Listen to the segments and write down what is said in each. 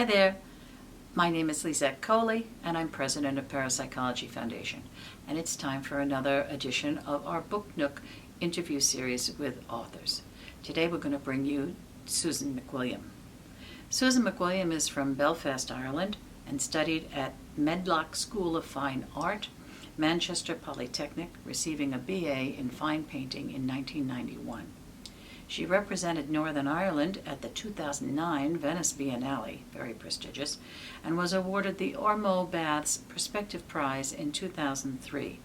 Hi there, my name is Lisette Coly and I'm president of Parapsychology Foundation, and it's time for another edition of our Book Nook interview series with authors. Today we're going to bring you Susan MacWilliam. Susan MacWilliam is from Belfast, Ireland, and studied at Medlock School of Fine Art, Manchester Polytechnic, receiving a BA in fine painting in 1991. She represented Northern Ireland at the 2009 Venice Biennale, very prestigious, and was awarded the Ormeau Baths Perspective Prize in 2003,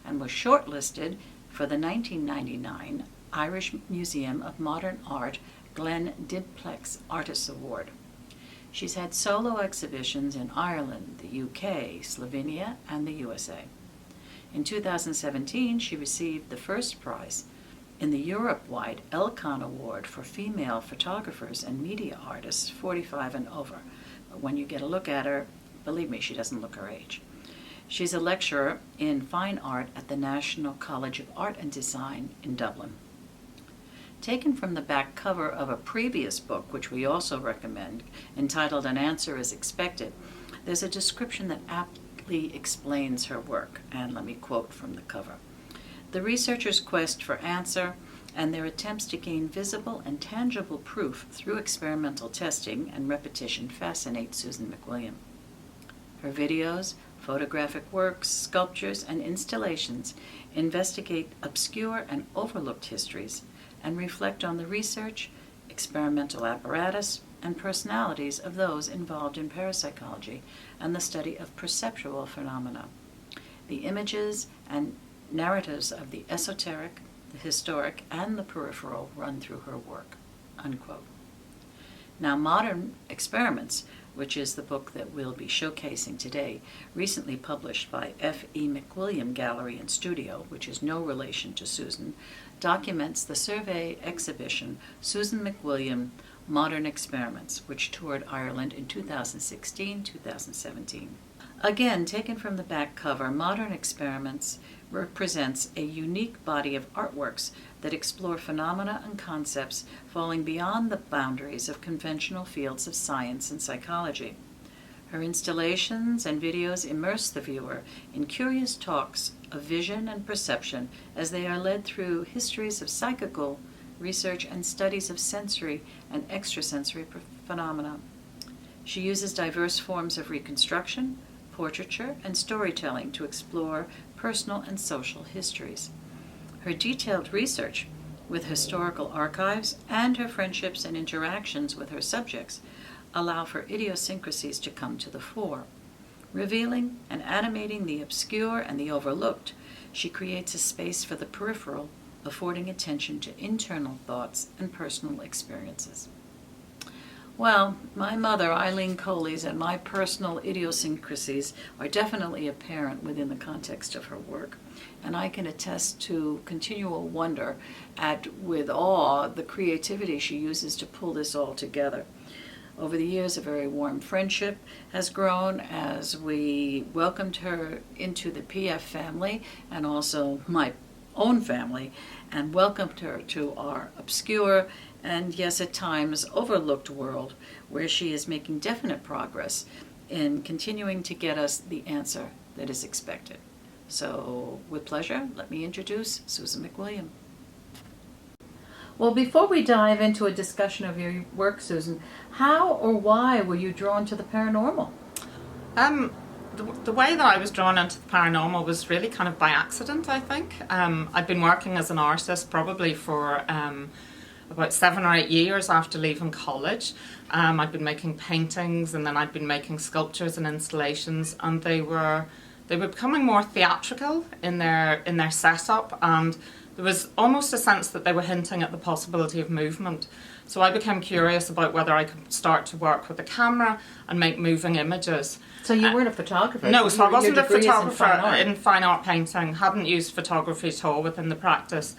and was shortlisted for the 1999 Irish Museum of Modern Art Glen Diplex Artists Award. She's had solo exhibitions in Ireland, the UK, Slovenia, and the USA. In 2017, she received the first prize in the Europe-wide Elcon Award for female photographers and media artists 45 and over. But when you get a look at her, believe me, she doesn't look her age. She's a lecturer in fine art at the National College of Art and Design in Dublin. Taken from the back cover of a previous book, which we also recommend, entitled An Answer is Expected, there's a description that aptly explains her work, and let me quote from the cover. The researchers' quest for answer and their attempts to gain visible and tangible proof through experimental testing and repetition fascinate Susan MacWilliam. Her videos, photographic works, sculptures, and installations investigate obscure and overlooked histories and reflect on the research, experimental apparatus, and personalities of those involved in parapsychology and the study of perceptual phenomena. The images and narratives of the esoteric, the historic, and the peripheral run through her work." Unquote. Now, Modern Experiments, which is the book that we'll be showcasing today, recently published by F.E. Mcwilliam Gallery and Studio, which is no relation to Susan, documents the survey exhibition Susan MacWilliam Modern Experiments, which toured Ireland in 2016-2017. Again, taken from the back cover, Modern Experiments represents a unique body of artworks that explore phenomena and concepts falling beyond the boundaries of conventional fields of science and psychology. Her installations and videos immerse the viewer in curious talks of vision and perception as they are led through histories of psychical research and studies of sensory and extrasensory phenomena. She uses diverse forms of reconstruction, portraiture, and storytelling to explore personal and social histories. Her detailed research with historical archives and her friendships and interactions with her subjects allow for idiosyncrasies to come to the fore. Revealing and animating the obscure and the overlooked, she creates a space for the peripheral, affording attention to internal thoughts and personal experiences. Well, my mother, Eileen Coly's, and my personal idiosyncrasies are definitely apparent within the context of her work, and I can attest to continual wonder at, with awe, the creativity she uses to pull this all together. Over the years, a very warm friendship has grown as we welcomed her into the PF family and also my own family, and welcomed her to our obscure and, yes, at times overlooked world, where she is making definite progress in continuing to get us the answer that is expected. So, with pleasure, let me introduce Susan MacWilliam. Well, before we dive into a discussion of your work, Susan, how or why were you drawn to the paranormal? The way that I was drawn into the paranormal was really kind of by accident, I think. I'd been working as an artist probably for about 7 or 8 years after leaving college. I'd been making paintings, and then I'd been making sculptures and installations, and they were becoming more theatrical in their setup, and there was almost a sense that they were hinting at the possibility of movement. So I became curious about whether I could start to work with a camera and make moving images. So you weren't a photographer? No, so I wasn't a photographer in fine art painting. Hadn't used photography at all within the practice.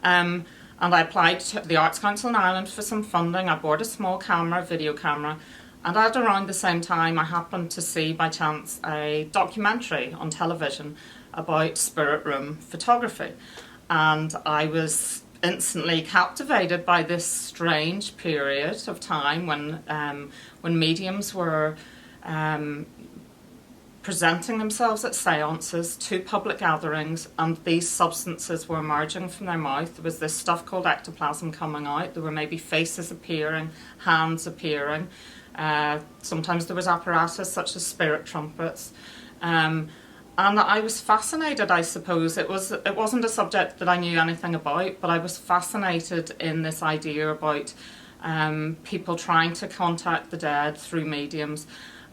And I applied to the Arts Council in Ireland for some funding. I bought a small camera, video camera, and at around the same time I happened to see by chance a documentary on television about spirit room photography. And I was instantly captivated by this strange period of time when mediums were presenting themselves at seances to public gatherings, and these substances were emerging from their mouth. There was this stuff called ectoplasm coming out. There were maybe faces appearing, hands appearing. Sometimes there was apparatus such as spirit trumpets. And I was fascinated, I suppose. It wasn't a subject that I knew anything about, but I was fascinated in this idea about people trying to contact the dead through mediums.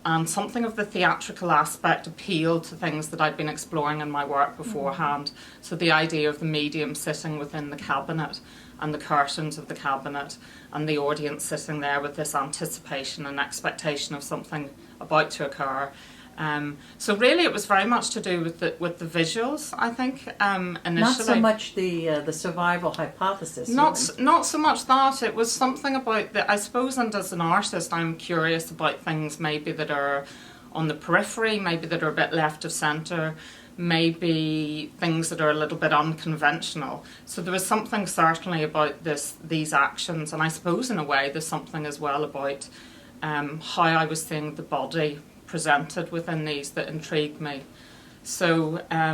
And something of the theatrical aspect appealed to things that I'd been exploring in my work beforehand. So the idea of the medium sitting within the cabinet and the curtains of the cabinet and the audience sitting there with this anticipation and expectation of something about to occur. So really it was very much to do with the visuals, I think, initially. Not so much the survival hypothesis. Not so much that. It was something about I suppose, and as an artist, I'm curious about things maybe that are on the periphery, maybe that are a bit left of centre, maybe things that are a little bit unconventional. So there was something certainly about these actions, and I suppose in a way there's something as well about how I was seeing the body presented within these that intrigued me. So I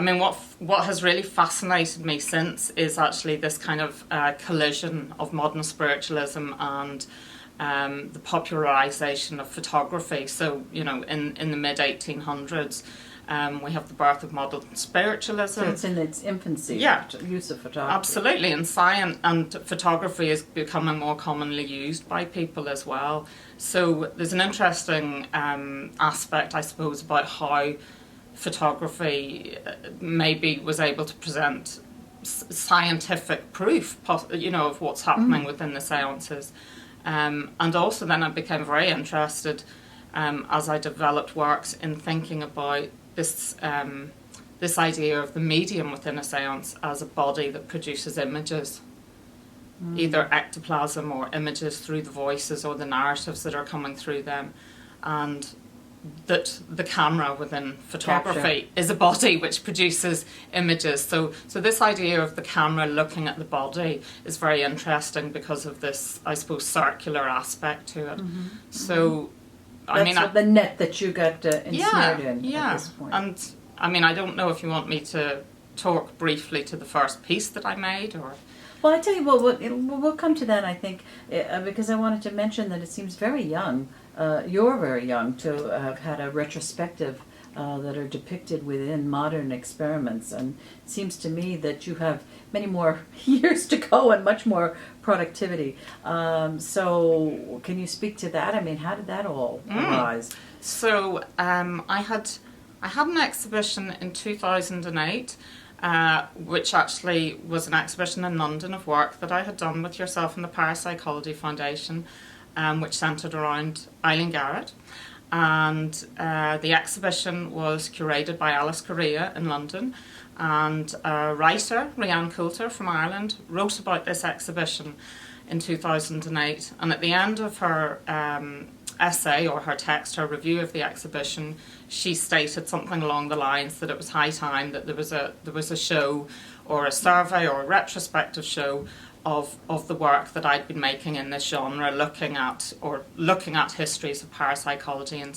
mean, what has really fascinated me since is actually this kind of collision of modern spiritualism and the popularisation of photography. So, you know, in the mid-1800s, we have the birth of modern spiritualism. So it's in its infancy, yeah, use of photography. Absolutely, and science and photography is becoming more commonly used by people as well. So there's an interesting aspect, I suppose, about how photography maybe was able to present scientific proof, you know, of what's happening within the seances. And also then I became very interested as I developed works in thinking about this idea of the medium within a seance as a body that produces images, either ectoplasm or images through the voices or the narratives that are coming through them, and that the camera within photography is a body which produces images. So this idea of the camera looking at the body is very interesting because of this, I suppose, circular aspect to it. So that's the net that you got ensnared in at this point. And I mean, I don't know if you want me to talk briefly to the first piece that I made, or... Well, I tell you what, we'll come to that, I think, because I wanted to mention that it seems very young. You're very young to have had a retrospective that are depicted within modern experiments, and it seems to me that you have many more years to go and much more productivity. So can you speak to that? I mean, how did that all arise? So I had an exhibition in 2008, which actually was an exhibition in London of work that I had done with yourself and the Parapsychology Foundation, which centred around Eileen Garrett. And the exhibition was curated by Alice Correa in London, and a writer, Rhiannon Coulter from Ireland, wrote about this exhibition in 2008. And at the end of her essay, or her text, her review of the exhibition, she stated something along the lines that it was high time that there was a show, or a survey, or a retrospective show of the work that I'd been making in this genre, looking at histories of parapsychology and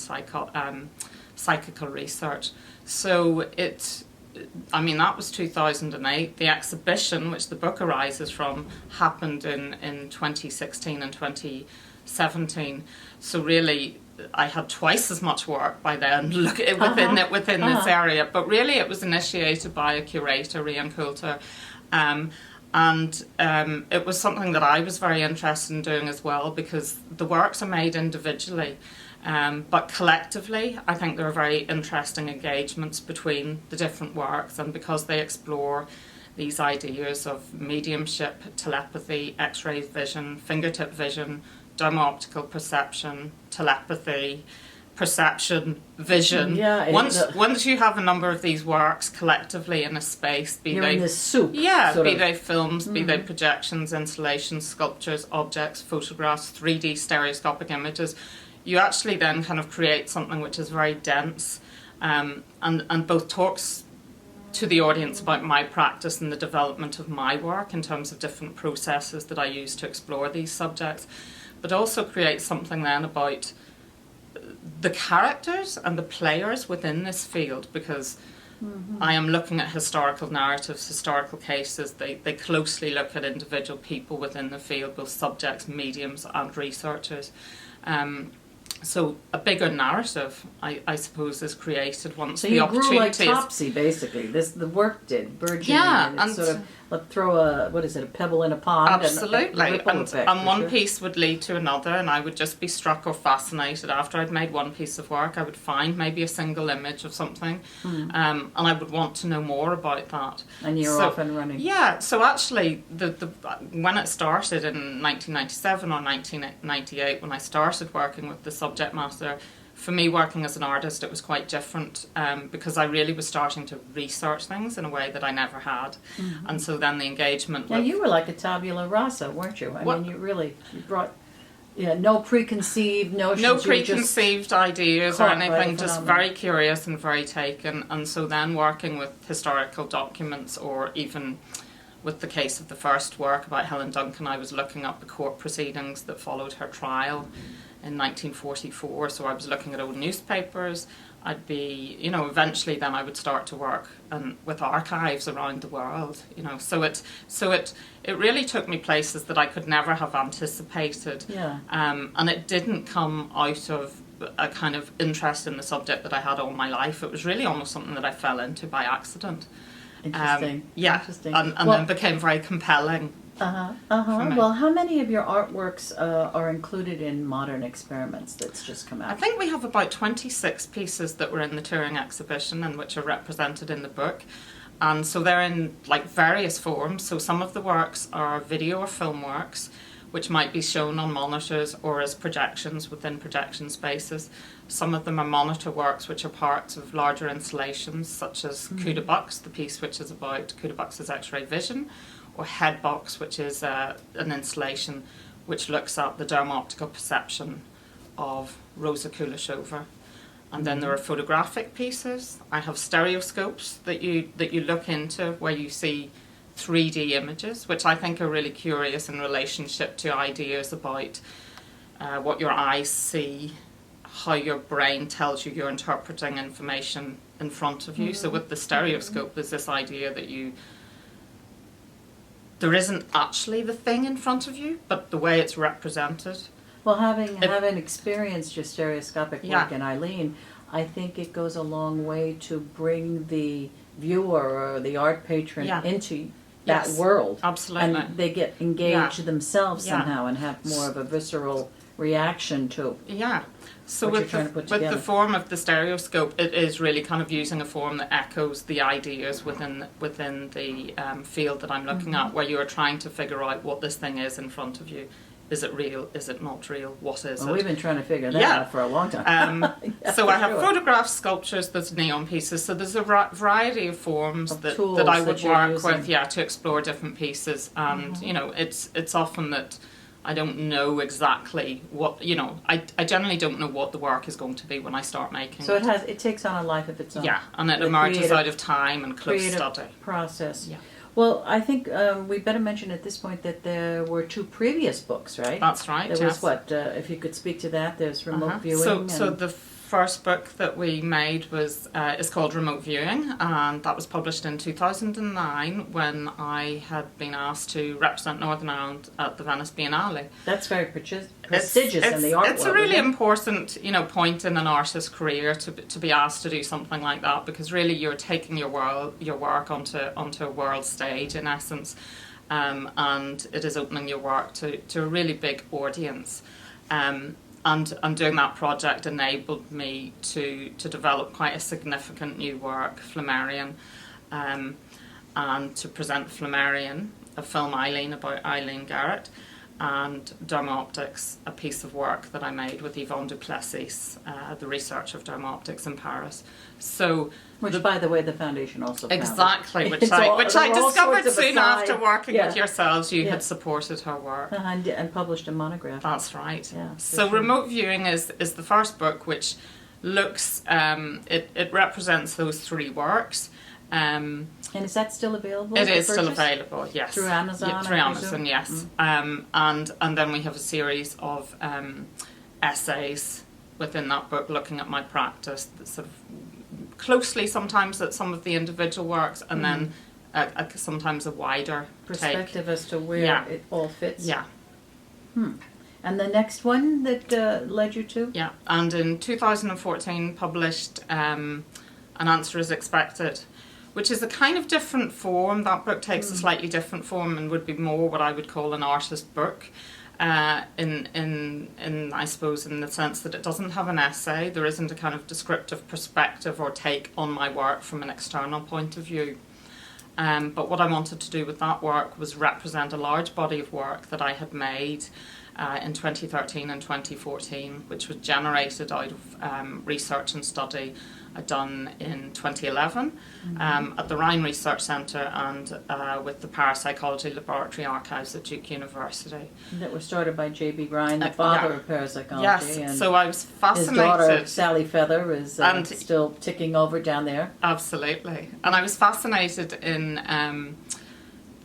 psychical research. So that was 2008. The exhibition, which the book arises from, happened in 2016 and 2017. So really, I had twice as much work by then within this area. But really, it was initiated by a curator, Rhiannon Coulter, and it was something that I was very interested in doing as well, because the works are made individually, but collectively I think there are very interesting engagements between the different works, and because they explore these ideas of mediumship, telepathy, X-ray vision, fingertip vision, dermo-optical perception, telepathy, perception, vision. Yeah, once you have a number of these works collectively in a space, you're in this soup. Yeah, they films, be they projections, installations, sculptures, objects, photographs, 3D stereoscopic images, you actually then kind of create something which is very dense, and both talks to the audience about my practice and the development of my work in terms of different processes that I use to explore these subjects, but also create something then about the characters and the players within this field, because I am looking at historical narratives, historical cases. They closely look at individual people within the field, both subjects, mediums and researchers. So a bigger narrative, I suppose, is created once the opportunity. So you grew like Topsy, basically. The work did, burgeoning, and sort of throw a pebble in a pond. Absolutely, and one sure. piece would lead to another, and I would just be struck or fascinated. After I'd made one piece of work, I would find maybe a single image of something, and I would want to know more about that. And you're off and running. Yeah, so actually, when it started in 1997 or 1998, when I started working with the subject matter, for me, working as an artist, it was quite different, because I really was starting to research things in a way that I never had. And so then the engagement. Now, you were like a tabula rasa, weren't you? I mean, you brought no preconceived notions. No preconceived ideas or anything, just phenomenon. very curious and very taken. And so then working with historical documents, or even with the case of the first work about Helen Duncan, I was looking up the court proceedings that followed her trial in 1944, so I was looking at old newspapers. I'd be, eventually then I would start to work with archives around the world, So it really took me places that I could never have anticipated. Yeah. And it didn't come out of a kind of interest in the subject that I had all my life. It was really almost something that I fell into by accident. Interesting. Yeah. Interesting. And then became very compelling. Well, how many of your artworks are included in Modern Experiments that's just come out? I think we have about 26 pieces that were in the touring exhibition and which are represented in the book. And so they're in various forms. So some of the works are video or film works, which might be shown on monitors or as projections within projection spaces. Some of them are monitor works, which are parts of larger installations, such as Coup de Box, the piece which is about Coup de Box's X-ray vision, or Headbox, which is an installation which looks at the dermo-optical perception of Rosa Kuleshova. And then there are photographic pieces. I have stereoscopes that you look into, where you see 3D images, which I think are really curious in relationship to ideas about what your eyes see, how your brain tells you you're interpreting information in front of you. So with the stereoscope, there's this idea that there isn't actually the thing in front of you, but the way it's represented. Well, having experienced your stereoscopic work in Eileen, I think it goes a long way to bring the viewer or the art patron into that world. Absolutely. And they get engaged themselves somehow and have more of a visceral reaction to so what you're trying to put together. With the form of the stereoscope, it is really kind of using a form that echoes the ideas within the field that I'm looking at, where you are trying to figure out what this thing is in front of you. Is it real? Is it not real? What is it? We've been trying to figure that out for a long time. So I have photographs, sculptures, there's neon pieces. So there's a variety of forms that I would work with, to explore different pieces. And it's often that I don't know exactly what, I generally don't know what the work is going to be when I start making it. So it takes on a life of its own. Yeah, and it emerges out of time and close study. Process. Yeah. Well, I think we better mention at this point that there were 2 previous books, right? That's right. There was if you could speak to that, there's Remote Viewing. So the first book that we made was is called Remote Viewing, and that was published in 2009 when I had been asked to represent Northern Ireland at the Venice Biennale. That's very prestigious in the art world. It's a really important, point in an artist's career to be asked to do something like that, because really you're taking your work onto a world stage in essence, and it is opening your work to a really big audience. And doing that project enabled me to develop quite a significant new work, Flammarion, and to present Flammarion, a film Eileen about Eileen Garrett, and Dermo-Optics, a piece of work that I made with Yvonne Du Plessis, the researcher of Dermo-Optics in Paris. So, which, by the way, the foundation also founded. Exactly, which I discovered soon after working with yourselves. You had supported her work. And published a monograph. That's right. Yeah, so Remote Viewing is the first book which looks, it represents those 3 works. Um, And is that still available? it for is still purchase? available, yes. Through Amazon, Yeah, through I Amazon, presume? yes. And then we have a series of essays within that book looking at my practice, that sort of closely sometimes at some of the individual works, and then sometimes a wider Perspective take. as to where Yeah. it all fits. Yeah. And the next one that led you to? Yeah, and in 2014 published An Answer Is Expected, which is a kind of different form. That book takes a slightly different form and would be more what I would call an artist book. In I suppose in the sense that it doesn't have an essay, there isn't a kind of descriptive perspective or take on my work from an external point of view. But what I wanted to do with that work was represent a large body of work that I had made in 2013 and 2014, which was generated out of research and study I'd done in 2011 at the Rhine Research Centre and with the Parapsychology Laboratory Archives at Duke University. That was started by J.B. Ryan, the father yeah. of parapsychology. Yes, And so I was his daughter, fascinated. Sally Feather, is And- still ticking over down there. Absolutely. And I was fascinated in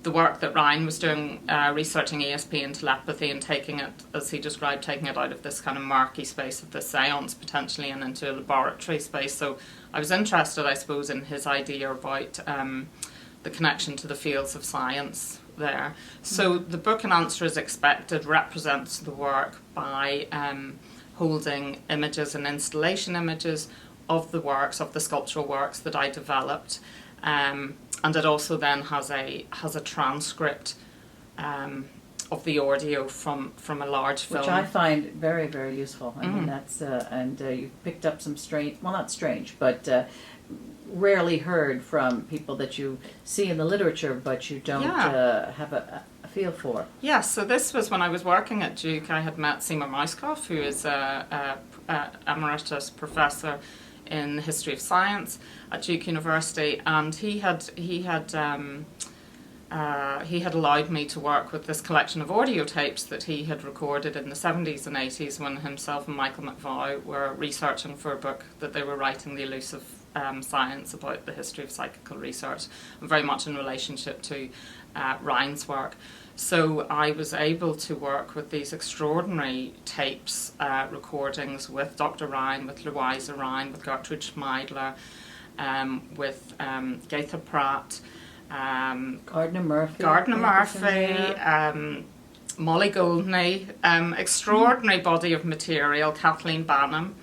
the work that Ryan was doing, researching ESP and telepathy and taking it, as he described, taking it out of this kind of murky space of the seance potentially and into a laboratory space. So I was interested, I suppose, in his idea about the connection to the fields of science there. So the book An Answer Is Expected represents the work by holding images and installation images of the works, of the sculptural works that I developed. And it also then has a transcript of the audio from a large film. Which I find very, very useful. I mean, that's, and you've picked up some strange, well, not strange, but rarely heard from people that you see in the literature, but you don't have a feel for. Yes, so this was when I was working at Duke. I had met Seymour Mouskoff, who is a emeritus professor in the history of science at Duke University, and he had allowed me to work with this collection of audio tapes that he had recorded in the 70s and 80s when himself and Michael McVoy were researching for a book that they were writing, The Elusive Science, about the history of psychical research, and very much in relationship to Ryan's work. So I was able to work with these extraordinary tapes, recordings with Dr. Ryan, with Louisa Ryan, with Gertrude Schmeidler, with Gaither Pratt, Gardner Murphy. Molly Goldney, extraordinary body of material, Kathleen Banham,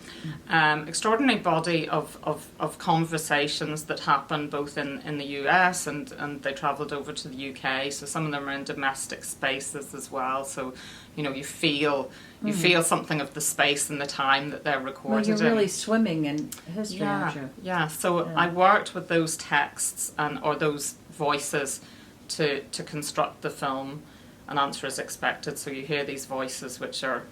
extraordinary body of conversations that happen both in the US and they travelled over to the UK, so some of them are in domestic spaces as well, so you know you feel something of the space and the time that they're recorded in. Well, you're really swimming in history, aren't you? Yeah, so I worked with those texts or those voices to construct the film An Answer Is Expected. So you hear these voices which are,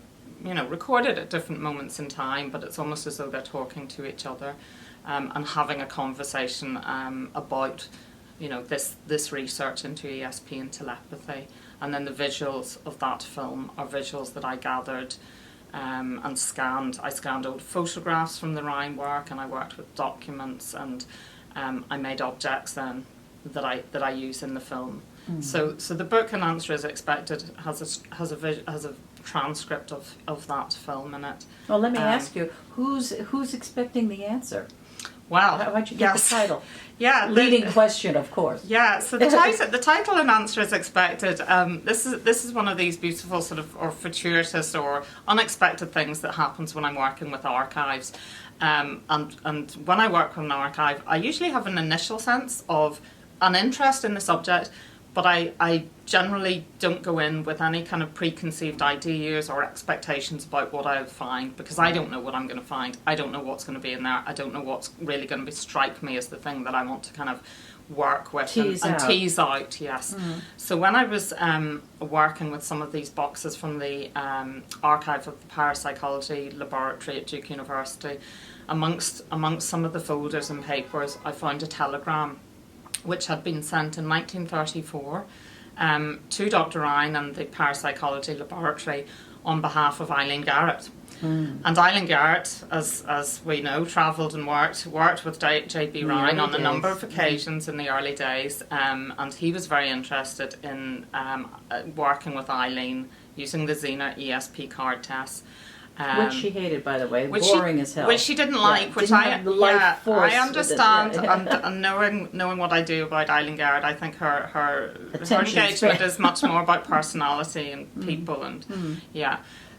you know, recorded at different moments in time, but it's almost as though they're talking to each other and having a conversation about, you know, this research into ESP and telepathy. And then the visuals of that film are visuals that I gathered and scanned. I scanned old photographs from the Rhine work, and I worked with documents, and I made objects then that I use in the film. So the book An Answer Is Expected has a transcript of that film in it. Well, let me ask you, who's expecting the answer? Wow. How'd you get the title? Yeah. Leading question, of course. Yeah, so the title An Answer Is Expected, this is one of these beautiful sort of or fortuitous or unexpected things that happens when I'm working with archives. And when I work with an archive, I usually have an initial sense of an interest in the subject, but I generally don't go in with any kind of preconceived ideas or expectations about what I'll find, because I don't know what I'm going to find. I don't know what's going to be in there. I don't know what's really going to strike me as the thing that I want to kind of work with and tease out. Yes. So when I was working with some of these boxes from the archive of the Parapsychology Laboratory at Duke University, amongst some of the folders and papers, I found a telegram which had been sent in 1934 to Dr. Ryan and the Parapsychology Laboratory on behalf of Eileen Garrett. And Eileen Garrett, as we know, travelled and worked with J.B. Rowling on a number of occasions in the early days, and he was very interested in working with Eileen using the Xena ESP card test. Which she hated, by the way, boring as hell. Which she didn't like, which I understand, and knowing what I do about Eileen Garrett, I think her engagement is much more about personality and people, and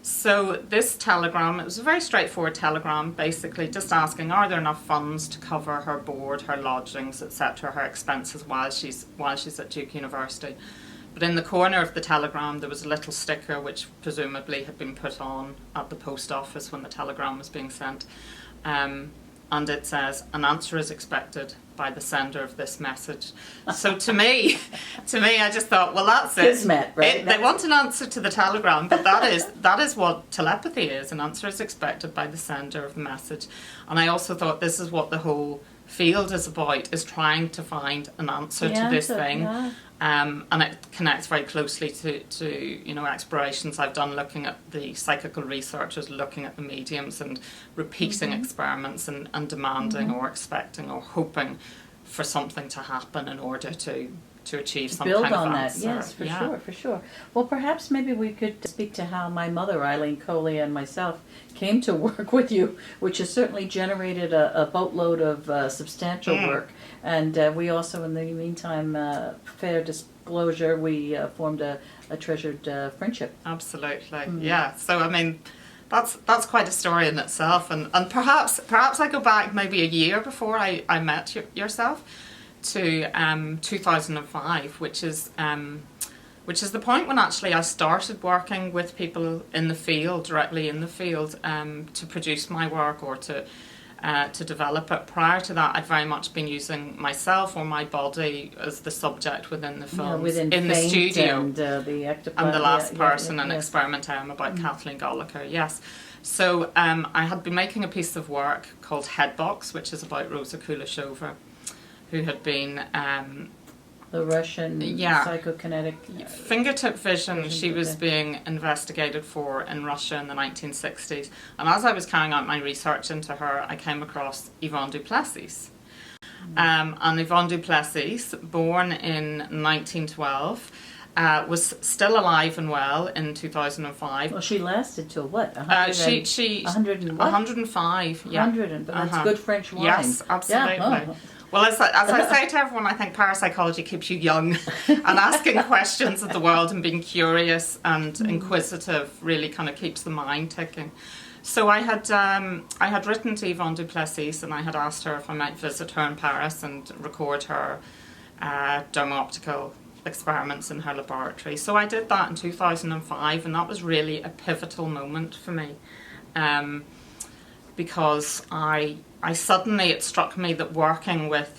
So this telegram, it was a very straightforward telegram, basically just asking, are there enough funds to cover her board, her lodgings, etc., her expenses while she's at Duke University. But in the corner of the telegram there was a little sticker which presumably had been put on at the post office when the telegram was being sent. And it says, an answer is expected by the sender of this message. So to me, I just thought, well, that's it. Kismet, right? They want an answer to the telegram, but that is what telepathy is. An answer is expected by the sender of the message. And I also thought this is what the whole field is about, is trying to find an answer to this thing. Yeah. And it connects very closely to explorations I've done looking at the psychical researchers, looking at the mediums and repeating experiments and demanding or expecting or hoping for something to happen in order to achieve some build kind of on answer. That. Yes, for sure. Well, perhaps maybe we could speak to how my mother, Eileen Coly, and myself came to work with you, which has certainly generated a boatload of substantial work. And we also, in the meantime, fair disclosure, we formed a treasured friendship. Absolutely, yeah. So, I mean, that's quite a story in itself. And perhaps I go back maybe a year before I met yourself, to 2005, which is the point when actually I started working with people in the field, directly in the field, to produce my work or to develop it. Prior to that, I'd very much been using myself or my body as the subject within the films, in the studio, and the last person, and Experiment M about Kathleen Gallagher. Yes. So I had been making a piece of work called Headbox, which is about Rosa Kuleshova, who had been the Russian psychokinetic fingertip vision. She was being investigated for in Russia in the 1960s. And as I was carrying out my research into her, I came across Yvonne Du Plessis. And Yvonne Du Plessis, born in 1912, was still alive and well in 2005. Well, she lasted till what? 105. Yeah, 100. But that's good French wine. Yes, absolutely. Yeah. Oh. Well, as I say to everyone, I think parapsychology keeps you young, and asking questions of the world and being curious and inquisitive really kind of keeps the mind ticking. So I had written to Yvonne Du Plessis, and I had asked her if I might visit her in Paris and record her dermo-optical experiments in her laboratory. So I did that in 2005, and that was really a pivotal moment for me, because it struck me that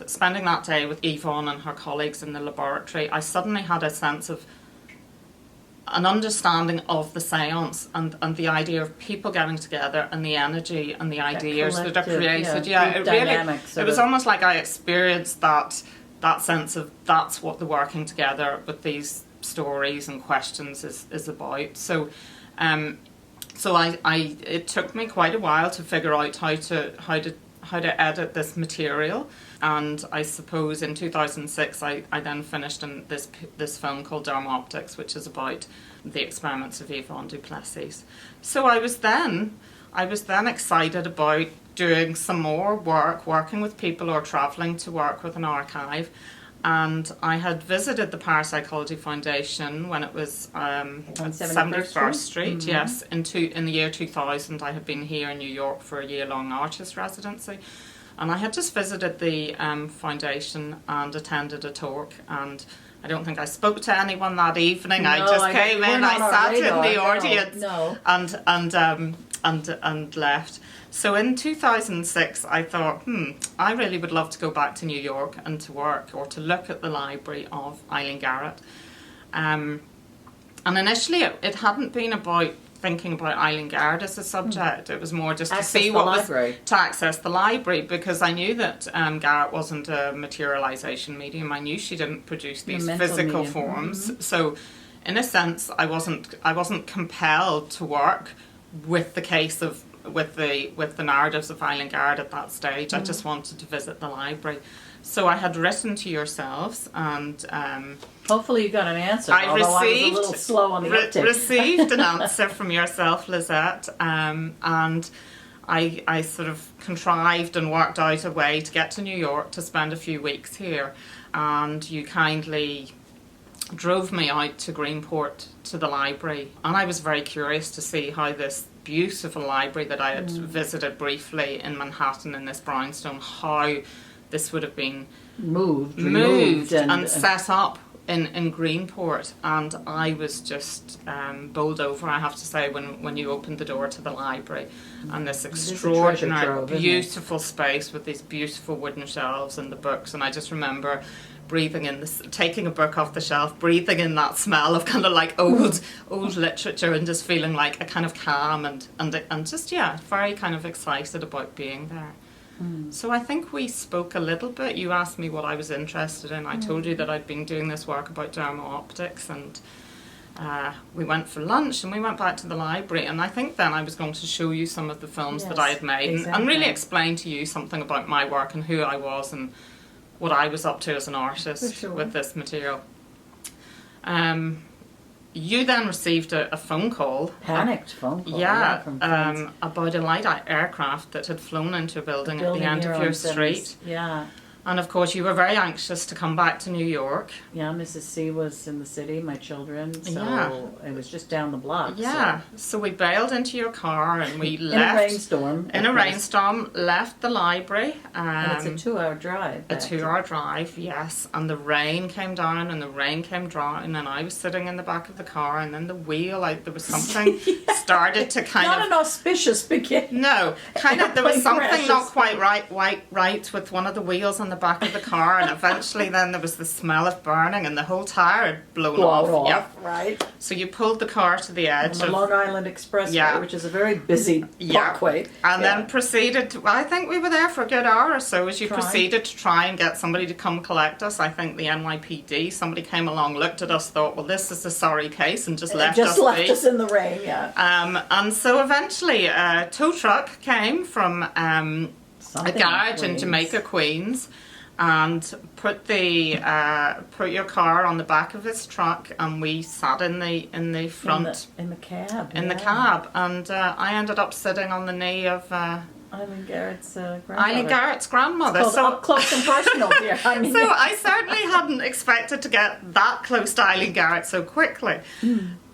spending that day with Yvonne and her colleagues in the laboratory, I suddenly had a sense of an understanding of the seance and the idea of people getting together and the energy and the ideas that are created. It was almost like I experienced that sense of that's what the working together with these stories and questions is about. So it took me quite a while to figure out how to edit this material, and I suppose in 2006 I then finished in this film called Dermo-Optics, which is about the experiments of Yvonne Du Plessis. So I was then excited about doing some more work, working with people or travelling to work with an archive. And I had visited the Parapsychology Foundation when it was at 71st Street, yes, in the year 2000. I had been here in New York for a year-long artist residency. And I had just visited the foundation and attended a talk, and I don't think I spoke to anyone that evening. I just came in, I sat in the audience and left. So in 2006, I thought, I really would love to go back to New York and to work or to look at the library of Eileen Garrett. And initially, it hadn't been about thinking about Eileen Garrett as a subject. It was more just to see what was to access the library, because I knew that Garrett wasn't a materialization medium. I knew she didn't produce these physical forms. So, in a sense, I wasn't compelled to work with the case of with the narratives of Eileen Garrett at that stage. I just wanted to visit the library. So I had written to yourselves, and hopefully you got an answer. I although I was a little slow on the uptake. Received an answer from yourself, Lisette, and I sort of contrived and worked out a way to get to New York to spend a few weeks here, and you kindly drove me out to Greenport to the library, and I was very curious to see how this beautiful library that I had visited briefly in Manhattan in this brownstone, how this would have been moved and set up in Greenport. And I was just bowled over, I have to say, when you opened the door to the library, and this extraordinary, beautiful space with these beautiful wooden shelves and the books. And I just remember breathing in this, taking a book off the shelf, breathing in that smell of kind of like old literature, and just feeling like a kind of calm and just very kind of excited about being there. So I think we spoke a little bit. You asked me what I was interested in. I told you that I'd been doing this work about dermal optics, and we went for lunch and we went back to the library, and I think then I was going to show you some of the films that I had made, and really explain to you something about my work and who I was and what I was up to as an artist with this material. You then received a phone call. Panicked phone call. From about a light aircraft that had flown into a building at the end of your street. Yeah. And of course you were very anxious to come back to New York. Yeah, Mrs. C was in the city, my children, so it was just down the block. Yeah, so we bailed into your car and we left. In a rainstorm. Left the library. And it's a 2-hour drive. A 2-hour drive, yes. And the rain came down and the rain came down, and I was sitting in the back of the car, and then the wheel, there was something started to kind Not an auspicious beginning. No, kind of, there was something not quite right with one of the wheels on the back of the car, and eventually then there was the smell of burning and the whole tire had blown off. Yep. Right. So you pulled the car to the edge on the Long Island Expressway, which is a very busy parkway. And then proceeded to, I think we were there for a good hour or so as you proceeded to try and get somebody to come collect us. I think the NYPD, somebody came along, looked at us, thought, well, this is a sorry case, and just left us in the rain, and so eventually a tow truck came from a garage in Jamaica, Queens, and put your car on the back of his truck, and we sat in the front in the cab, the cab, and I ended up sitting on the knee of Eileen Garrett's grandmother. Eileen Garrett's grandmother. So up close and personal here. So I certainly hadn't expected to get that close to Eileen Garrett so quickly.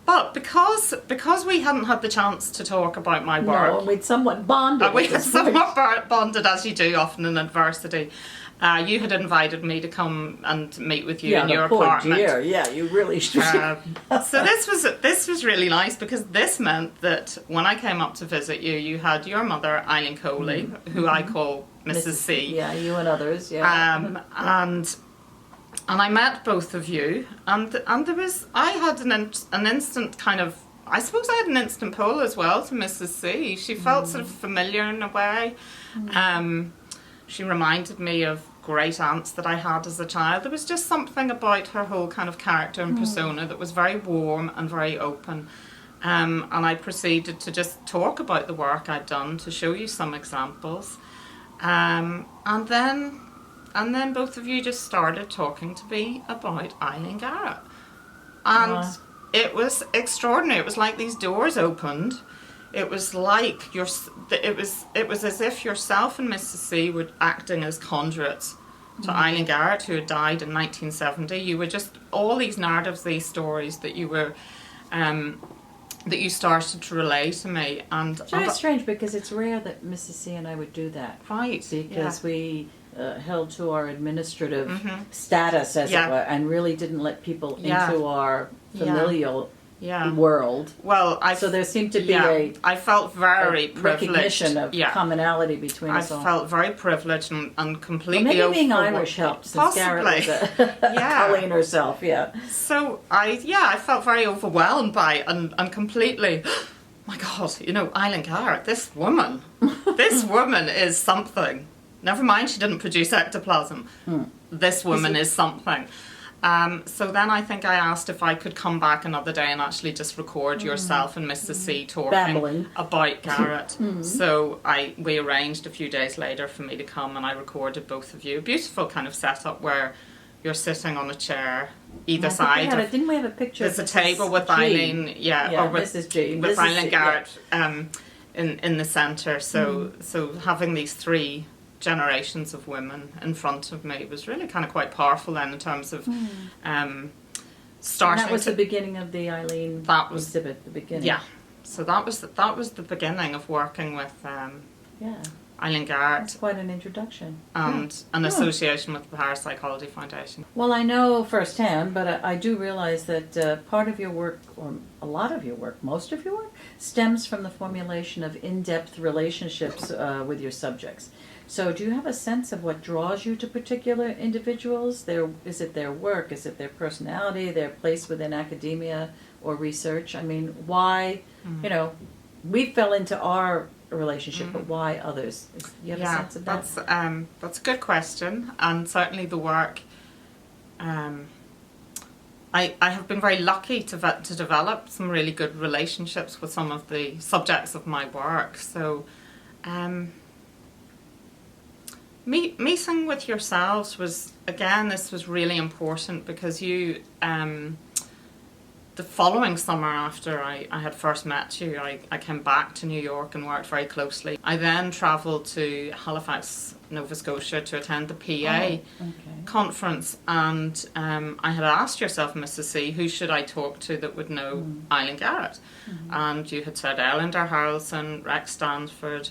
But because we hadn't had the chance to talk about my work, we'd somewhat bonded. We had somewhat bonded, as you do often in adversity. You had invited me to come and meet with you in your apartment. Yeah, you really should. So this was really nice, because this meant that when I came up to visit you, you had your mother, Eileen Coly, who I call Mrs. C. Yeah, you and others. Yeah. And I met both of you, and I had an instant kind of, I suppose I had an instant pull as well to Mrs. C. She felt sort of familiar in a way. She reminded me of great aunts that I had as a child. There was just something about her whole kind of character and persona that was very warm and very open. And I proceeded to just talk about the work I'd done, to show you some examples. And then both of you just started talking to me about Eileen Garrett. And it was extraordinary. It was like these doors opened. It was like it was as if yourself and Mrs. C were acting as conduits to Eileen Garrett, who had died in 1970. You were just all these narratives, these stories that you were that you started to relay to me. And it's very strange, because it's rare that Mrs. C and I would do that. Right. Because we held to our administrative status, as it were, and really didn't let people into our familial world. Well, so there seemed to be I felt very privileged. Recognition of commonality between us all. I felt very privileged and completely. Well, maybe being Irish helped, since Garrett was Colleen herself. So I felt very overwhelmed by and completely. My God, Eileen Garrett, this woman is something. Never mind, she didn't produce ectoplasm. This woman is something. So then I think I asked if I could come back another day and actually just record yourself and Mrs. C talking Babbling. about Garrett. So we arranged a few days later for me to come, and I recorded both of you. A beautiful kind of setup where you're sitting on a chair either side. Didn't we have a picture? There's of a table with G? Eileen, or with Mrs. G. with Mrs. Eileen C, Garrett in the centre. So having these three generations of women in front of me was really kind of quite powerful then in terms of starting. And that was the beginning of the Eileen exhibit. The beginning. Yeah. So that was the beginning of working with Eileen Garrett. That's quite an introduction. And an association with the Parapsychology Foundation. Well, I know firsthand, but I do realize that part of your work, or a lot of your work, most of your work, stems from the formulation of in-depth relationships with your subjects. So do you have a sense of what draws you to particular individuals? Is it their work? Is it their personality, their place within academia or research? I mean, why, we fell into our relationship, but why others? Do you have a sense of that? That's a good question, and certainly the work. I have been very lucky to develop some really good relationships with some of the subjects of my work. So, meeting with yourselves was, again, this was really important because you. The following summer after I had first met you, I came back to New York and worked very closely. I then travelled to Halifax, Nova Scotia to attend the PA conference, and I had asked yourself, Mrs. C, who should I talk to that would know Eileen Garrett? And you had said Ellender Harrelson, Rex Stanford,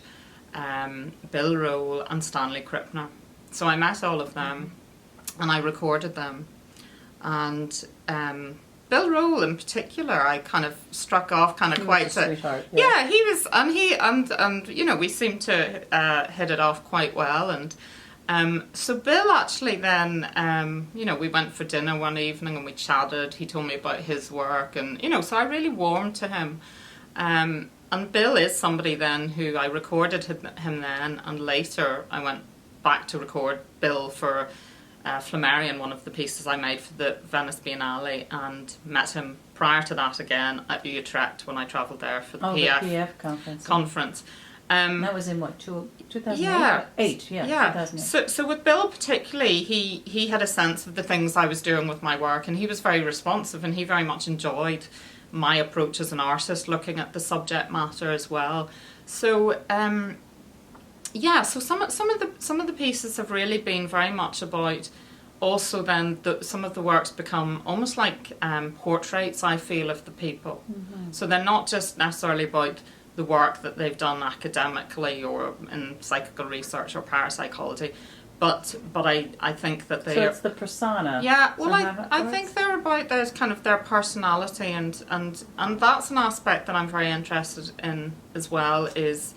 Bill Roll and Stanley Krippner. So I met all of them and I recorded them. And Bill Roll in particular, I kind of struck off kind of quite sweetheart. Yeah, he was, and we seemed to hit it off quite well. And so Bill actually then, we went for dinner one evening and we chatted. He told me about his work, and so I really warmed to him. And Bill is somebody then who I recorded him then, and later I went back to record Bill for Flammarion, one of the pieces I made for the Venice Biennale, and met him prior to that again at Utrecht when I travelled there for the PF conference. That was in what, 2008? Yeah. 2008. So with Bill particularly, he had a sense of the things I was doing with my work, and he was very responsive, and he very much enjoyed my approach as an artist, looking at the subject matter as well. So so some of the pieces have really been very much about. Also, then some of the works become almost like portraits, I feel, of the people. So they're not just necessarily about the work that they've done academically or in psychical research or parapsychology, but I think that they. So it's the persona. Yeah, well, I think they're about their kind of their personality, and that's an aspect that I'm very interested in as well. Is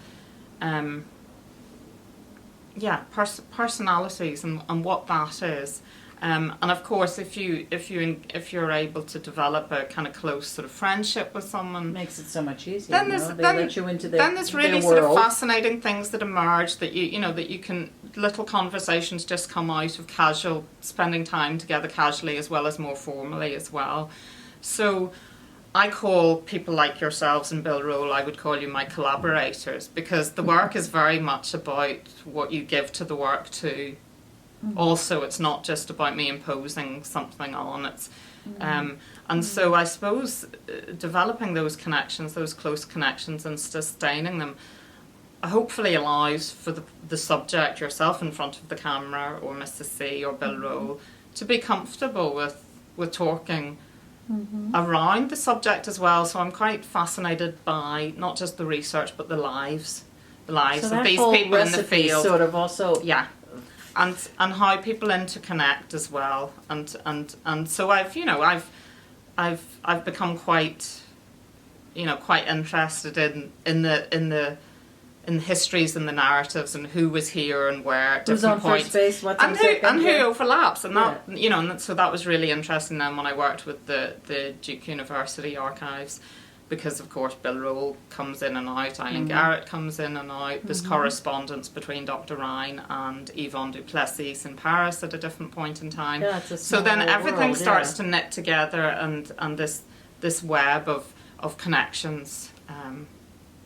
personalities and what that is. And of course, if you're able to develop a kind of close sort of friendship with someone, makes it so much easier. Then let you into their, then there's really sort of fascinating things that emerge that you can, little conversations just come out of casual spending time together casually as well as more formally as well. So I call people like yourselves and Bill Roll, I would call you my collaborators, because the work is very much about what you give to the work too. Also, it's not just about me imposing something on it. And so I suppose developing those connections, those close connections, and sustaining them hopefully allows for the subject, yourself in front of the camera, or Mrs. C or Bill Roll, to be comfortable with talking around the subject as well. So I'm quite fascinated by not just the research but the lives so of these people in the field. Sort of also, and how people interconnect as well, and so I've become quite interested in the histories and the narratives and who was here and where at different points. Who's on first base, what's and who overlaps, and that and so that was really interesting then when I worked with the Duke University archives, because of course Bill Roll comes in and out, Eileen Garrett comes in and out. There's correspondence between Dr. Ryan and Yvonne Du Plessis in Paris at a different point in time. Yeah, it's a so then small everything world, starts yeah. to knit together, and this web of connections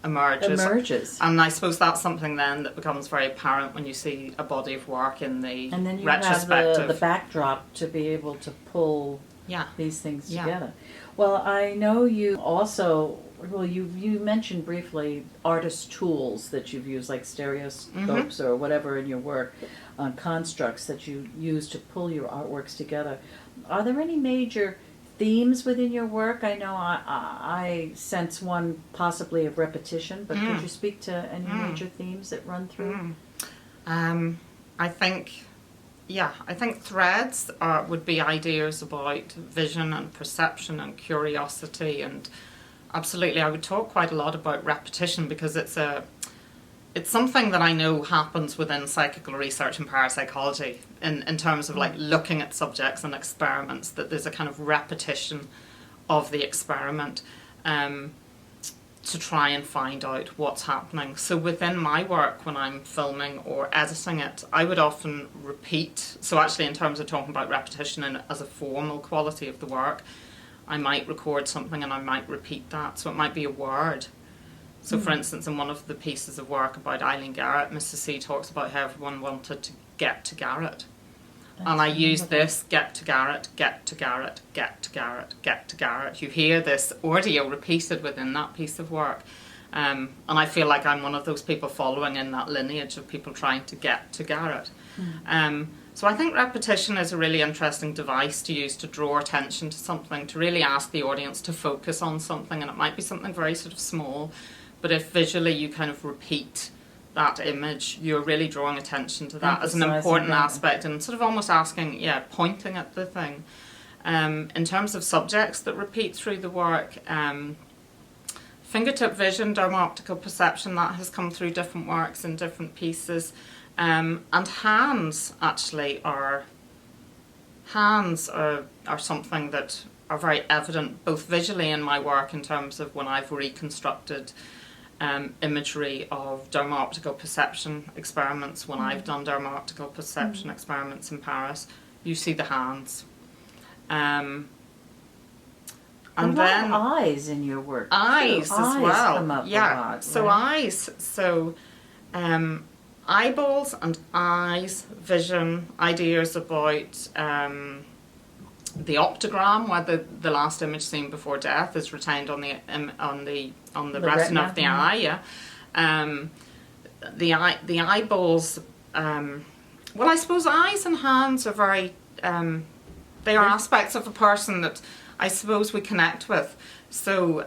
emerges. And I suppose that's something then that becomes very apparent when you see a body of work in the And then you retrospective. have the backdrop to be able to pull Yeah. these things Yeah. together. Well, I know you also, well, you mentioned briefly artist tools that you've used, like stereoscopes or whatever in your work, constructs that you use to pull your artworks together. Are there any major themes within your work? I know I sense one possibly of repetition, but could you speak to any major themes that run through? I think threads would be ideas about vision and perception and curiosity, and absolutely I would talk quite a lot about repetition, because it's something that I know happens within psychical research and parapsychology in terms of like looking at subjects and experiments, that there's a kind of repetition of the experiment to try and find out what's happening. So within my work, when I'm filming or editing it, I would often repeat. So actually, in terms of talking about repetition and as a formal quality of the work, I might record something and I might repeat that. So it might be a word. So for instance, in one of the pieces of work about Eileen Garrett, Mrs. C talks about how everyone wanted to get to Garrett. And I use this, get to Garrett, get to Garrett, get to Garrett, get to Garrett. You hear this audio repeated within that piece of work. And I feel like I'm one of those people following in that lineage of people trying to get to Garrett. So I think repetition is a really interesting device to use to draw attention to something, to really ask the audience to focus on something. And it might be something very sort of small, but if visually you kind of repeat that image, you're really drawing attention to that as an important aspect, and sort of almost asking, pointing at the thing. In terms of subjects that repeat through the work, fingertip vision, dermo-optical perception, that has come through different works in different pieces. And hands actually are something that are very evident both visually in my work, in terms of when I've reconstructed imagery of dermo-optical perception experiments. When I've done dermo-optical perception experiments in Paris, you see the hands. And then eyes in your work. Eyes too. as well. Come up a yeah. lot, So right? eyes. So eyeballs and eyes, vision, ideas about the optogram, whether the last image seen before death is retained on the retina of the eye. Yeah. The eyeballs. Well, I suppose eyes and hands are very. They are aspects of a person that I suppose we connect with. So.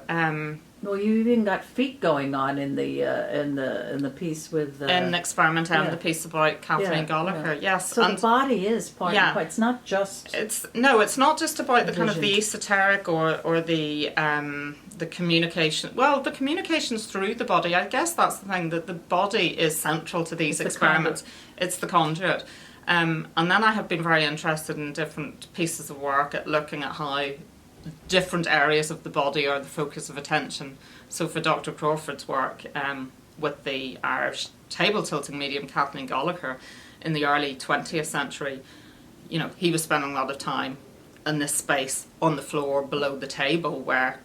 Well, you even got feet going on in the piece with in Experiment and the piece about Kathleen Gallagher, yes. So the body is part of it. It's not just. It's not just about the kind of vision. the esoteric or the communication. Well, the communication's through the body. I guess that's the thing, that the body is central to these experiments. It's the conduit. And then I have been very interested in different pieces of work at looking at how different areas of the body are the focus of attention. So for Dr. Crawford's work with the Irish table tilting medium Kathleen Gallagher in the early 20th century, he was spending a lot of time in this space on the floor below the table where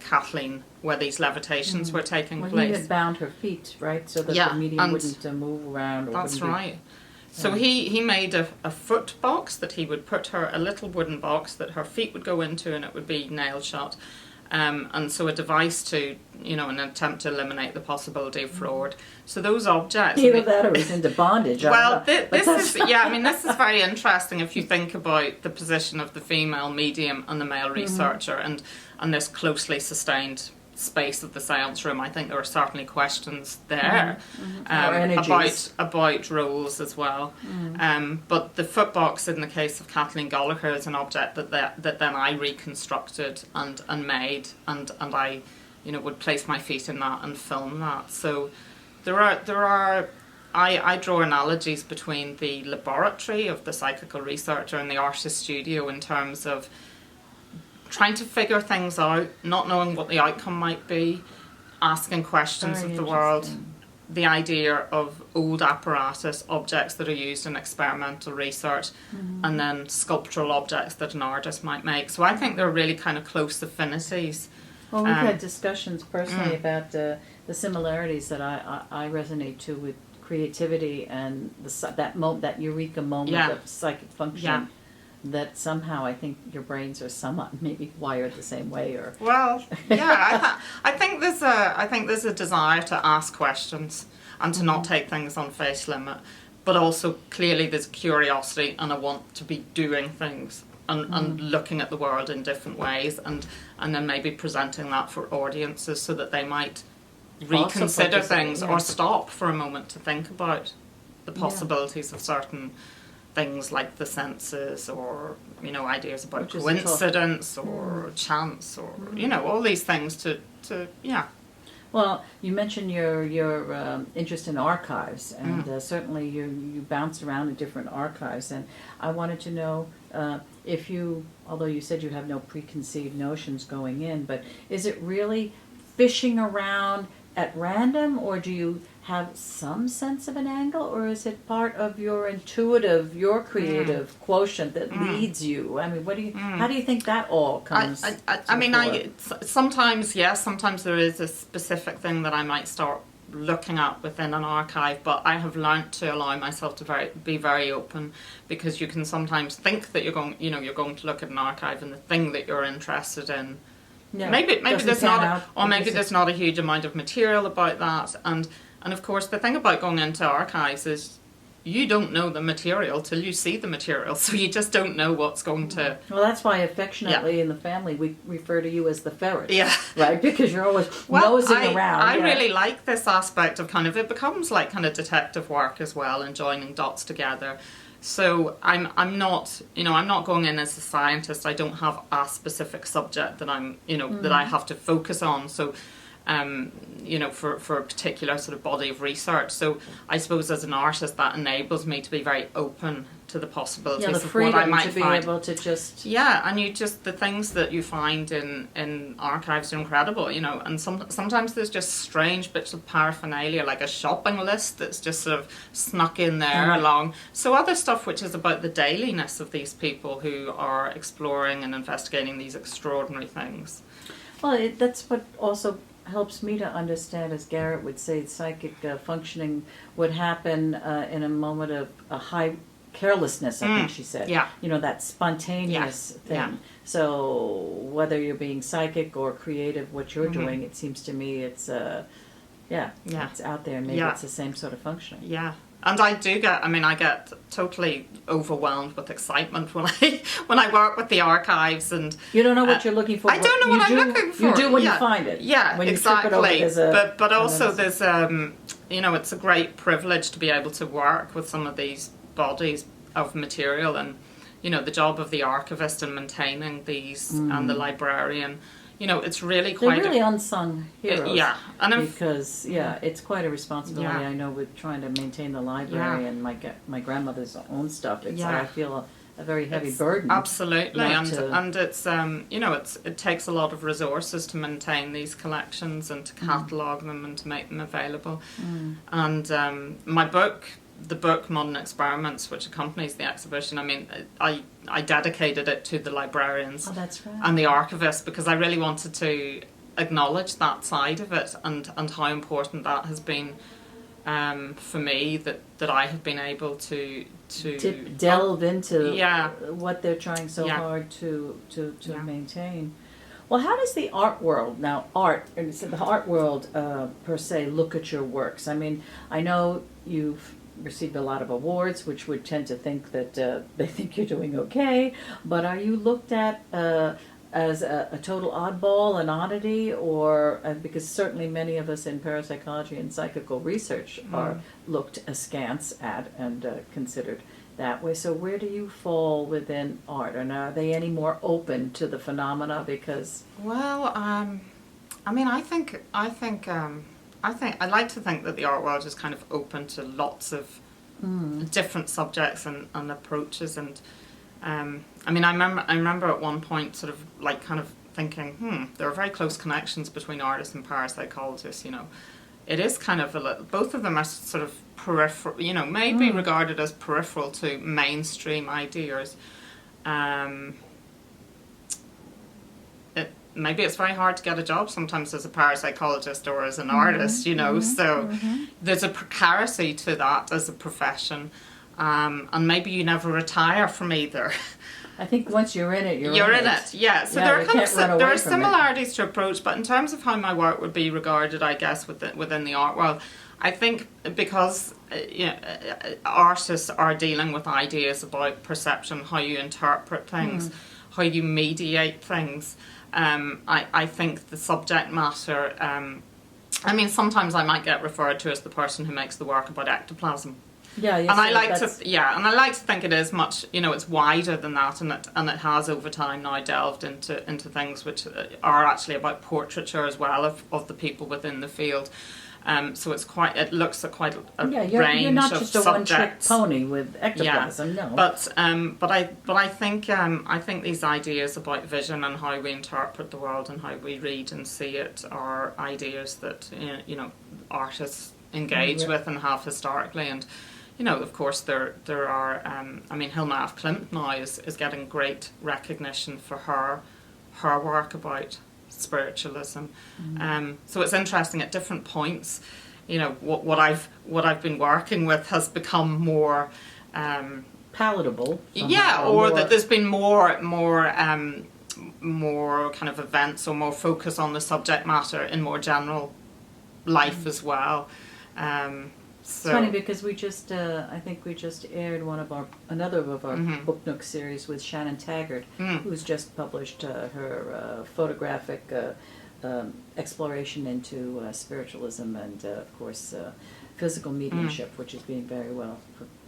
these levitations were taking place. He had bound her feet, right, so that the medium wouldn't move around. Or that's right. So he made a foot box that he would put her, a little wooden box that her feet would go into, and it would be nail shut. And so a device to, in an attempt to eliminate the possibility of fraud. So those objects. Either that or he's into bondage. Well, this is very interesting if you think about the position of the female medium and the male researcher, and this closely sustained space of the seance room. I think there are certainly questions there about roles as well. But the footbox in the case of Kathleen Gallagher is an object that then I reconstructed and made, and I would place my feet in that and film that. So there are I draw analogies between the laboratory of the psychical researcher and the artist studio in terms of trying to figure things out, not knowing what the outcome might be, asking questions Very of the world. interesting. The idea of old apparatus, objects that are used in experimental research, and then sculptural objects that an artist might make. So I think they're really kind of close affinities. Well, we've Um, had discussions personally about the similarities that I resonate to with creativity and that eureka moment Yeah. of psychic function. Yeah. That somehow I think your brains are somewhat maybe wired the same way, or Well, yeah, I think there's a desire to ask questions and to not take things on face limit, but also clearly there's curiosity and a want to be doing things and looking at the world in different ways, and then maybe presenting that for audiences so that they might reconsider participate, things yeah. or stop for a moment to think about the possibilities of certain things like the senses, or ideas about Which is coincidence or chance, or all these things to yeah. Well, you mentioned your interest in archives, and certainly you bounce around in different archives, and I wanted to know if you, although you said you have no preconceived notions going in, but is it really fishing around at random, or do you have some sense of an angle, or is it part of your intuitive, your creative quotient that leads you? I mean, how do you think that all comes? Sometimes yes, sometimes there is a specific thing that I might start looking at within an archive, but I have learnt to allow myself to be very open, because you can sometimes think that you're going to look at an archive, and the thing that you're interested in, maybe there's not, or maybe there's not a huge amount of material about that, and of course the thing about going into archives is you don't know the material till you see the material, so you just don't know what's going to. Well, that's why affectionately in the family we refer to you as the ferret. Yeah. Right? Because you're always nosing around. I really like this aspect of it becomes like kind of detective work as well, and joining dots together. So I'm not going in as a scientist. I don't have a specific subject that that I have to focus on. So for a particular sort of body of research. So I suppose as an artist that enables me to be very open to the possibilities the of what I might freedom to be find. able to just And the things that you find in archives are incredible, and sometimes there's just strange bits of paraphernalia, like a shopping list that's just sort of snuck in there along. So other stuff which is about the dailiness of these people who are exploring and investigating these extraordinary things. Well, that's what also helps me to understand, as Garrett would say, psychic functioning would happen in a moment of a high carelessness, I think she said. Yeah. That spontaneous thing. Yeah. So whether you're being psychic or creative, what you're doing, it seems to me it's it's out there. Maybe it's the same sort of functioning. Yeah. And I get totally overwhelmed with excitement when I work with the archives, and you don't know what you're looking for. I don't know what I'm looking for. You do when you find it. Yeah, when you exactly. Trip it over, but also there's it's a great privilege to be able to work with some of these bodies of material, and the job of the archivist in maintaining these and the librarian. It's really quite. They're really unsung heroes. And because it's quite a responsibility. Yeah. I know with trying to maintain the library and my grandmother's own stuff. It's I feel a very heavy burden. Absolutely, and it's it takes a lot of resources to maintain these collections and to catalogue them and to make them available. And my book. The book Modern Experiments, which accompanies the exhibition, I dedicated it to the librarians and the archivists, because I really wanted to acknowledge that side of it, and how important that has been for me, that I have been able to delve into what they're trying so hard to maintain. Well, how does the art world, per se, look at your works? I know you've received a lot of awards, which would tend to think that they think you're doing okay, but are you looked at as a total oddball, an oddity, or because certainly many of us in parapsychology and psychical research are looked askance at and considered that way. So where do you fall within art, and are they any more open to the phenomena? Because I like to think that the art world is kind of open to lots of different subjects and approaches, and I mean, I remember at one point sort of like kind of thinking, there are very close connections between artists and parapsychologists, you know. It is kind of a little, both of them are sort of peripheral, you know, maybe regarded as peripheral to mainstream ideas. Maybe it's very hard to get a job sometimes as a parapsychologist or as an artist, you know, so there's a precarity to that as a profession, and maybe you never retire from either. I think once you're in it, you're in it. Yeah. So yeah, there are there are similarities to approach, but in terms of how my work would be regarded, I guess within the art world, I think because artists are dealing with ideas about perception, how you interpret things, how you mediate things. I think the subject matter. I mean, sometimes I might get referred to as the person who makes the work about ectoplasm. Yeah, and I like to think it is much, you know, it's wider than that, and it has over time now delved into things which are actually about portraiture as well of the people within the field. So it looks at quite a range of subjects. You're not just a one-trick pony with ectoplasm, no. But I think these ideas about vision and how we interpret the world and how we read and see it are ideas that you know artists engage with and have historically. And you know, of course, there are. I mean, Hilma af Klint now is getting great recognition for her work about spiritualism. So it's interesting at different points. You know, what I've been working with has become more palatable. Yeah, or that there's been more kind of events or more focus on the subject matter in more general life as well. It's funny because we just, I think we just aired another of our Book Nook series with Shannon Taggart, who's just published her photographic exploration into spiritualism and, of course, physical mediumship, which is being very well.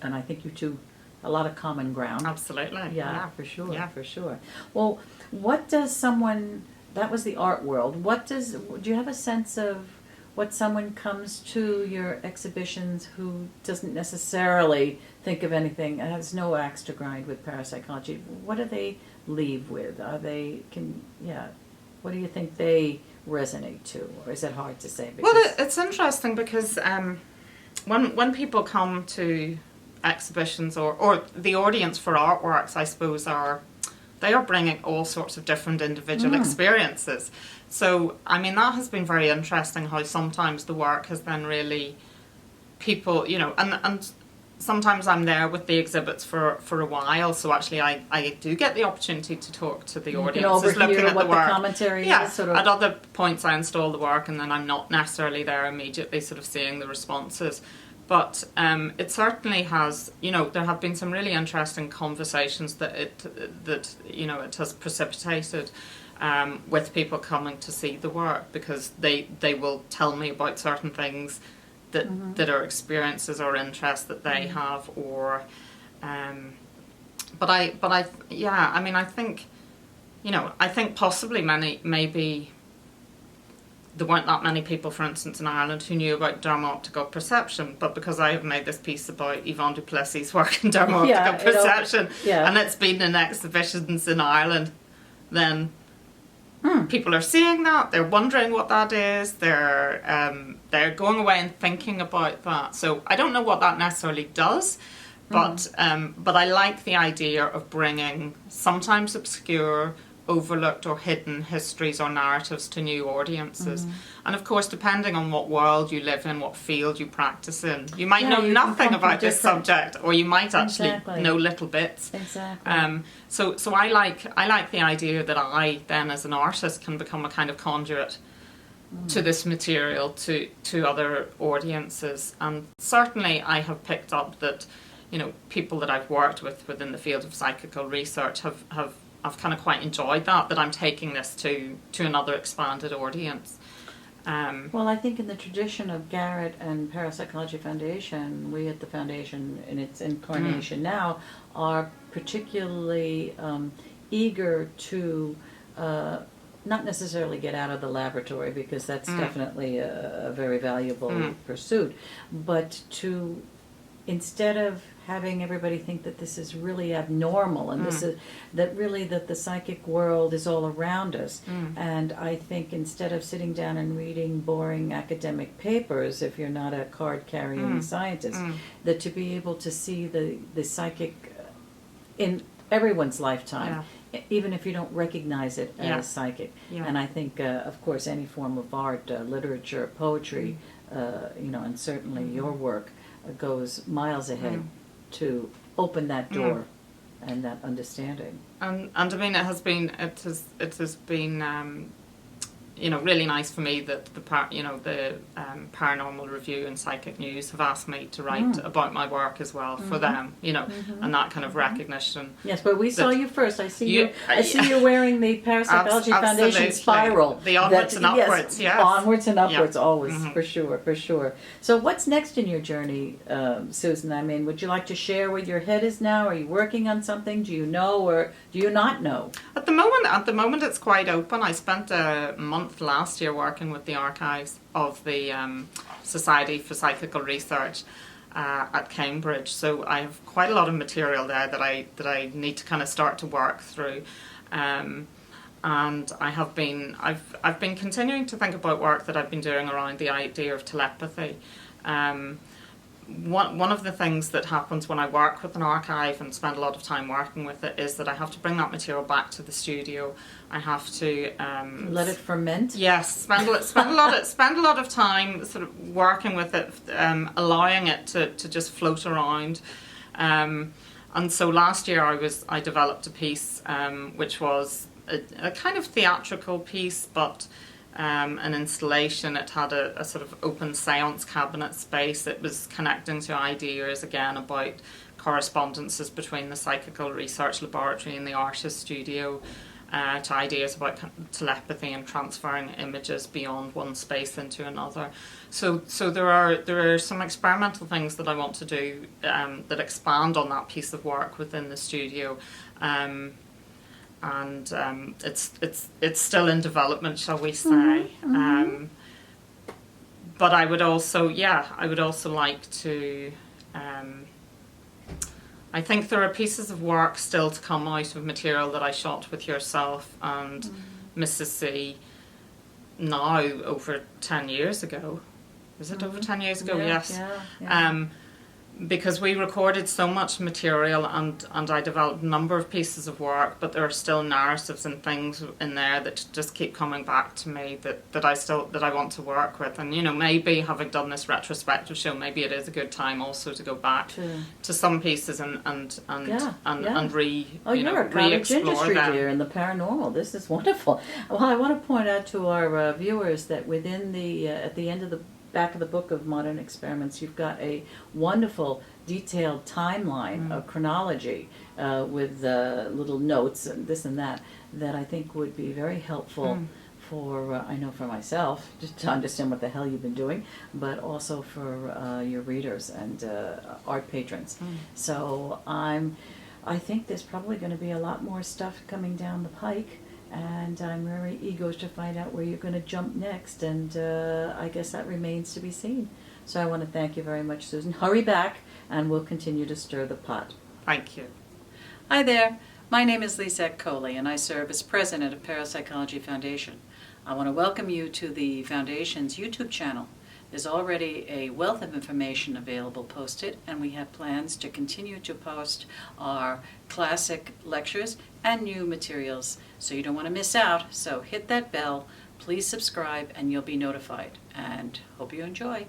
And I think you two, a lot of common ground. Absolutely. Yeah, for sure, for sure. Well, what does someone, that was the art world, do you have a sense of what someone comes to your exhibitions who doesn't necessarily think of anything, has no axe to grind with parapsychology? What do they leave with? What do you think they resonate to? Or is it hard to say? Well, it's interesting because when people come to exhibitions or the audience for artworks, I suppose, they are bringing all sorts of different individual experiences. So, I mean, that has been very interesting how sometimes the work has then really people, you know, and sometimes I'm there with the exhibits for a while, so actually I do get the opportunity to talk to the audiences looking at the work. The commentary is, sort of. At other points I install the work and then I'm not necessarily there immediately sort of seeing the responses. But it certainly has, you know, there have been some really interesting conversations that you know, it has precipitated with people coming to see the work, because they will tell me about certain things that are experiences or interests that they have, or but I mean, I think, you know, I think possibly maybe there weren't that many people, for instance, in Ireland who knew about dermo-optical perception, but because I have made this piece about Yvonne Du Plessis' work in dermo-optical perception, and it's been in exhibitions in Ireland, then people are seeing that, they're wondering what that is, they're going away and thinking about that. So I don't know what that necessarily does, but I like the idea of bringing sometimes obscure, overlooked or hidden histories or narratives to new audiences. And of course, depending on what world you live in, what field you practice in, you might know nothing about this subject, or you might actually know little bits. Exactly. So I like the idea that I then, as an artist, can become a kind of conduit to this material to other audiences. And certainly I have picked up that, you know, people that I've worked with within the field of psychical research I've kind of quite enjoyed that I'm taking this to another expanded audience. Well, I think in the tradition of Garrett and Parapsychology Foundation, we at the foundation in its incarnation now are particularly eager to not necessarily get out of the laboratory, because that's definitely a very valuable pursuit, but to, instead of having everybody think that this is really abnormal and this is that the psychic world is all around us. And I think instead of sitting down and reading boring academic papers, if you're not a card carrying scientist, that to be able to see the psychic in everyone's lifetime, even if you don't recognize it as psychic. And I think, of course, any form of art, literature, poetry, and certainly your work goes miles ahead to open that door and that understanding. And I mean, it has been really nice for me that the Paranormal Review and Psychic News have asked me to write about my work as well for them, and that kind of recognition. Yes, but we saw you first. I see you. I see you wearing the Parapsychology Foundation spiral. The onwards and upwards. Yes. Onwards and upwards, always, for sure. So, what's next in your journey, Susan? I mean, would you like to share where your head is now? Are you working on something? Do you know, or do you not know? At the moment, it's quite open. I spent a month last year working with the archives of the Society for Psychical Research at Cambridge, so I have quite a lot of material there that I need to kind of start to work through, and I've been continuing to think about work that I've been doing around the idea of telepathy. One of the things that happens when I work with an archive and spend a lot of time working with it is that I have to bring that material back to the studio. I have to let it ferment. Yes, spend a lot of time sort of working with it, allowing it to just float around. And so last year I developed a piece which was a kind of theatrical piece, but an installation. It had a sort of open seance cabinet space. It was connecting to ideas again about correspondences between the Psychical Research Laboratory and the artist studio, to ideas about telepathy and transferring images beyond one space into another. So there are some experimental things that I want to do that expand on that piece of work within the studio. And it's still in development, shall we say? But I would also like to. I think there are pieces of work still to come out of material that I shot with yourself and Mrs. C. now over 10 years ago. Is it over 10 years ago? Yes. Yeah. Because we recorded so much material and I developed a number of pieces of work, but there are still narratives and things in there that just keep coming back to me that I want to work with. And maybe having done this retrospective show, maybe it is a good time also to go back to some pieces and you're a cottage industry dear in the paranormal. This is wonderful. Well, I want to point out to our viewers that within the at the end of the back of the book of Modern Experiments, you've got a wonderful detailed timeline of chronology with little notes and this and that I think would be very helpful for, I know for myself, just to understand what the hell you've been doing, but also for your readers and art patrons. So I think there's probably going to be a lot more stuff coming down the pike. And I'm very eager to find out where you're going to jump next, and I guess that remains to be seen. So I want to thank you very much, Susan. Hurry back, and we'll continue to stir the pot. Thank you. Hi there. My name is Lisette Coly, and I serve as president of Parapsychology Foundation. I want to welcome you to the Foundation's YouTube channel. There's already a wealth of information available posted, and we have plans to continue to post our classic lectures and new materials, so you don't want to miss out. So hit that bell, please subscribe, and you'll be notified. And hope you enjoy.